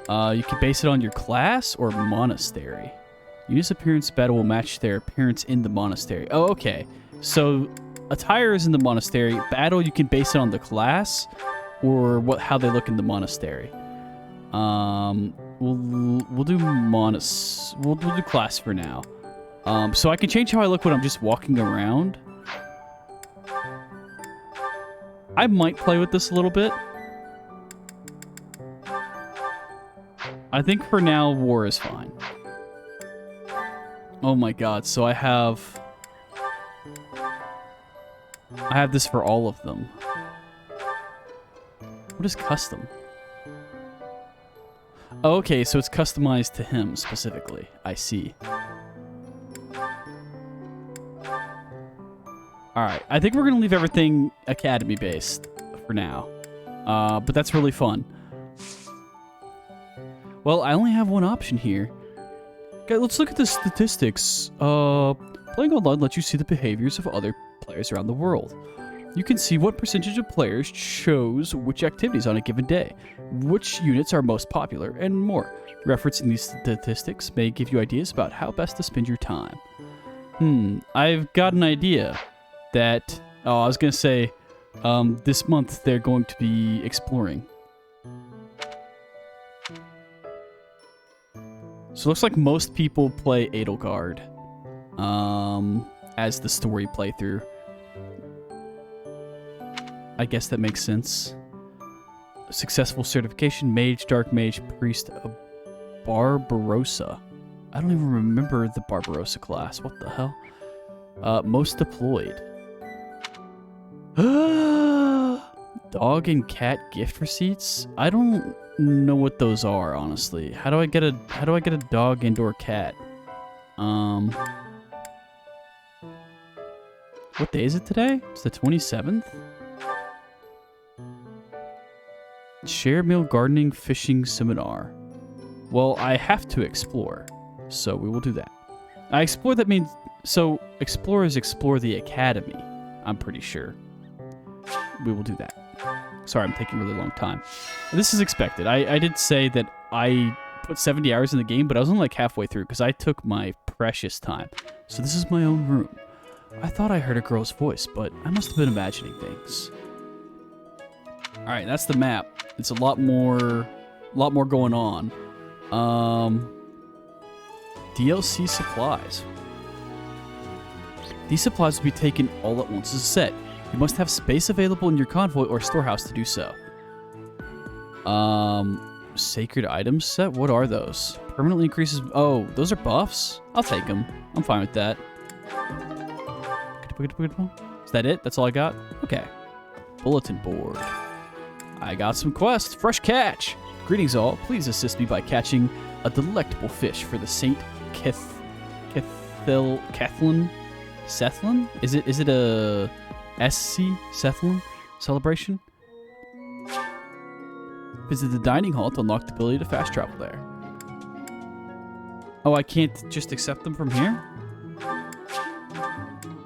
You can base it on your class or monastery. Units' appearance battle will match their appearance in the monastery. Oh, okay. So, attire is in the monastery. Battle, you can base it on the class or how they look in the monastery. We'll do we'll do class for now. So I can change how I look when I'm just walking around. I might play with this a little bit. I think for now, war is fine. Oh my god, so I have this for all of them. What is custom? Oh, okay, so it's customized to him specifically. I see. Alright, I think we're going to leave everything academy-based for now. But that's really fun. Well, I only have one option here. Okay, let's look at the statistics. Playing online lets you see the behaviors of other players around the world. You can see what percentage of players chose which activities on a given day, which units are most popular, and more. Referencing these statistics may give you ideas about how best to spend your time. I've got an idea that... Oh, I was going to say, this month they're going to be exploring. So it looks like most people play Edelgard as the story playthrough. I guess that makes sense. Successful certification, Mage, Dark Mage, Priest, Barbarossa. I don't even remember the Barbarossa class. What the hell? Most deployed. Dog and cat gift receipts? I don't know what those are, honestly. How do I get a dog and or cat? What day is it today? It's the 27th? Share meal, gardening, fishing, seminar. Well, I have to explore, so we will do that. I explore, that means... So, explorers explore the academy, I'm pretty sure. We will do that. Sorry, I'm taking a really long time. This is expected. I did say that I put 70 hours in the game, but I was only like halfway through because I took my precious time. So this is my own room. I thought I heard a girl's voice, but I must have been imagining things. Alright, that's the map. It's a lot more going on. DLC supplies. These supplies will be taken all at once as a set. You must have space available in your convoy or storehouse to do so. Sacred items set? What are those? Permanently increases... Oh, those are buffs? I'll take them. I'm fine with that. Is that it? That's all I got? Okay. Bulletin board. I got some quests. Fresh catch! Greetings all. Please assist me by catching a delectable fish for the Saint Cathlin? Sethlin? Is it a SC Sethlin celebration? Visit the dining hall to unlock the ability to fast travel there. Oh, I can't just accept them from here?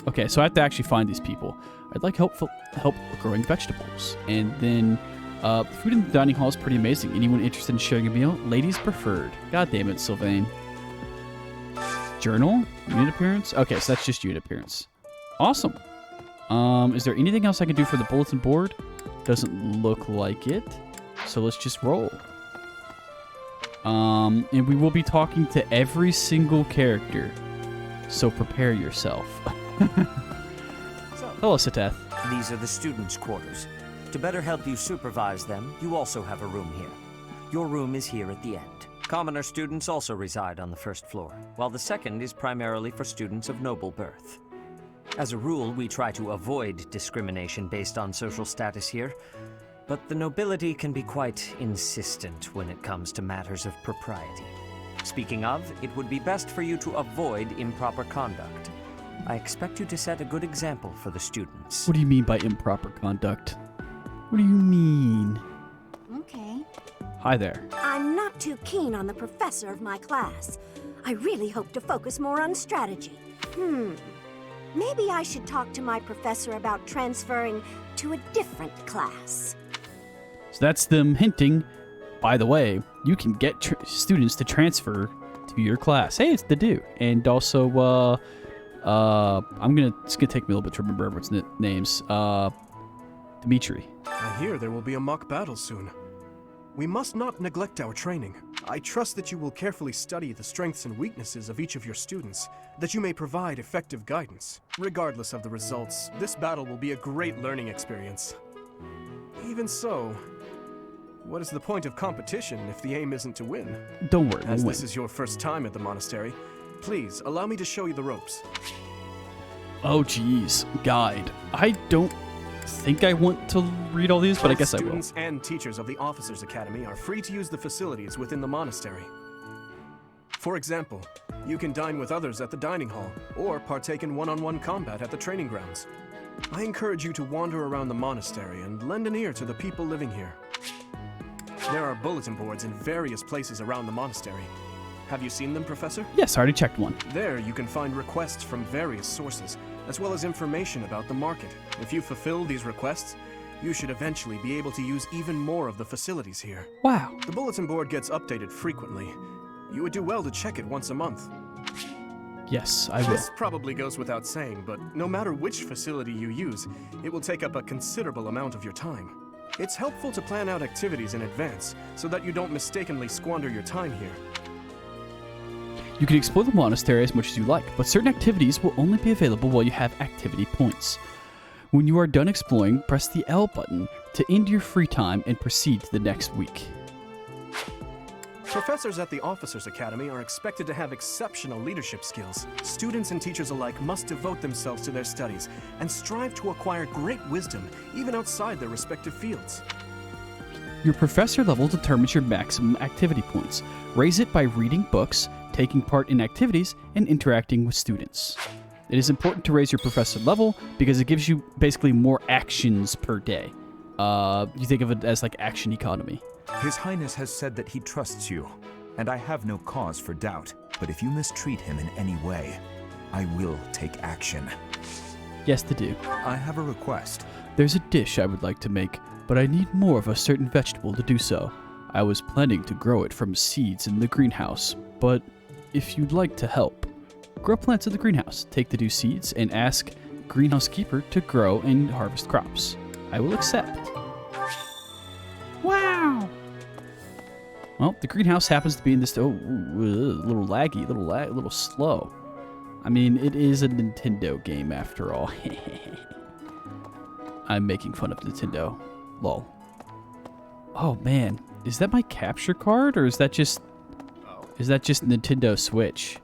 Okay, so I have to actually find these people. I'd like help growing vegetables. And then, food in the dining hall is pretty amazing. Anyone interested in sharing a meal? Ladies preferred. God damn it, Sylvain. Journal? Unit appearance? Okay, so that's just unit appearance. Awesome. Is there anything else I can do for the bulletin board? Doesn't look like it. So let's just roll. And we will be talking to every single character. So prepare yourself. Hello, Sateth. These are the students' quarters. To better help you supervise them, you also have a room here. Your room is here at the end. Commoner students also reside on the first floor, while the second is primarily for students of noble birth. As a rule, we try to avoid discrimination based on social status here, but the nobility can be quite insistent when it comes to matters of propriety. Speaking of, it would be best for you to avoid improper conduct. I expect you to set a good example for the students. What do you mean by improper conduct? What do you mean? Okay. Hi there. I'm not too keen on the professor of my class. I really hope to focus more on strategy. Maybe I should talk to my professor about transferring to a different class. So that's them hinting, by the way, you can get students to transfer to your class. Hey, it's the dude. And also, it's gonna take me a little bit to remember everyone's names. Dimitri. I hear there will be a mock battle soon. We must not neglect our training. I trust that you will carefully study the strengths and weaknesses of each of your students, that you may provide effective guidance. Regardless of the results, this battle will be a great learning experience. Even so, what is the point of competition if the aim isn't to win? Don't worry, As we'll this win. is your first time at the monastery, please allow me to show you the ropes. Oh, geez. Guide. I don't think I want to read all these, but I guess I will. Students and teachers of the Officers Academy are free to use the facilities within the monastery. For example, you can dine with others at the dining hall, or partake in one-on-one combat at the training grounds. I encourage you to wander around the monastery and lend an ear to the people living here. There are bulletin boards in various places around the monastery. Have you seen them, Professor? Yes, I already checked one. There you can find requests from various sources, as well as information about the market. If you fulfill these requests, you should eventually be able to use even more of the facilities here. Wow. The bulletin board gets updated frequently. You would do well to check it once a month. Yes, I will. This probably goes without saying, but no matter which facility you use, it will take up a considerable amount of your time. It's helpful to plan out activities in advance, so that you don't mistakenly squander your time here. You can explore the monastery as much as you like, but certain activities will only be available while you have activity points. When you are done exploring, press the L button to end your free time and proceed to the next week. Professors at the Officers Academy are expected to have exceptional leadership skills. Students and teachers alike must devote themselves to their studies and strive to acquire great wisdom, even outside their respective fields. Your professor level determines your maximum activity points. Raise it by reading books, taking part in activities, and interacting with students. It is important to raise your professor level because it gives you basically more actions per day. You think of it as like action economy. His Highness has said that he trusts you, and I have no cause for doubt. But if you mistreat him in any way, I will take action. Yes, to do. I have a request. There's a dish I would like to make, but I need more of a certain vegetable to do so. I was planning to grow it from seeds in the greenhouse, but if you'd like to help, grow plants in the greenhouse, take the new seeds, and ask Greenhouse Keeper to grow and harvest crops. I will accept. Wow! Well, the greenhouse happens to be in this... Oh, a little laggy, a little slow. I mean, it is a Nintendo game after all. I'm making fun of Nintendo. Lol. Oh, man. Is that my capture card, or is that just... Is that just Nintendo Switch?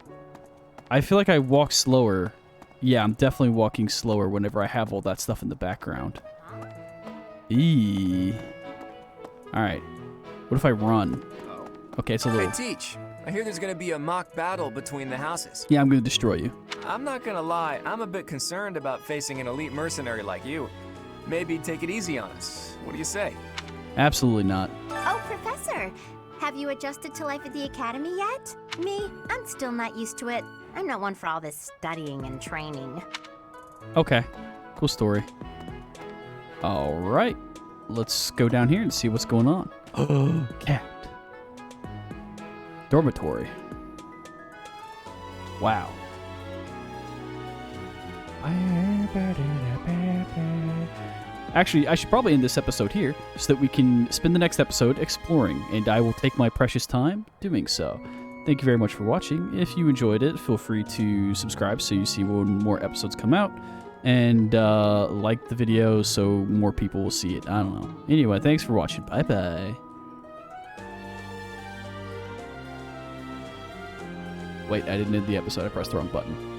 I feel like I walk slower. Yeah, I'm definitely walking slower whenever I have all that stuff in the background. Eee. Alright. What if I run? Okay, it's a little... Hey, Teach. I hear there's gonna be a mock battle between the houses. Yeah, I'm gonna destroy you. I'm not gonna lie, I'm a bit concerned about facing an elite mercenary like you. Maybe take it easy on us. What do you say? Absolutely not. Oh, Professor! Have you adjusted to life at the Academy yet? Me? I'm still not used to it. I'm not one for all this studying and training. Okay. Cool story. Alright. Let's go down here and see what's going on. Oh, cat. Dormitory. Wow. Actually, I should probably end this episode here so that we can spend the next episode exploring, and I will take my precious time doing so. Thank you very much for watching. If you enjoyed it, feel free to subscribe so you see when more episodes come out, and like the video so more people will see it. I don't know. Anyway, thanks for watching. Bye-bye. Wait, I didn't end the episode. I pressed the wrong button.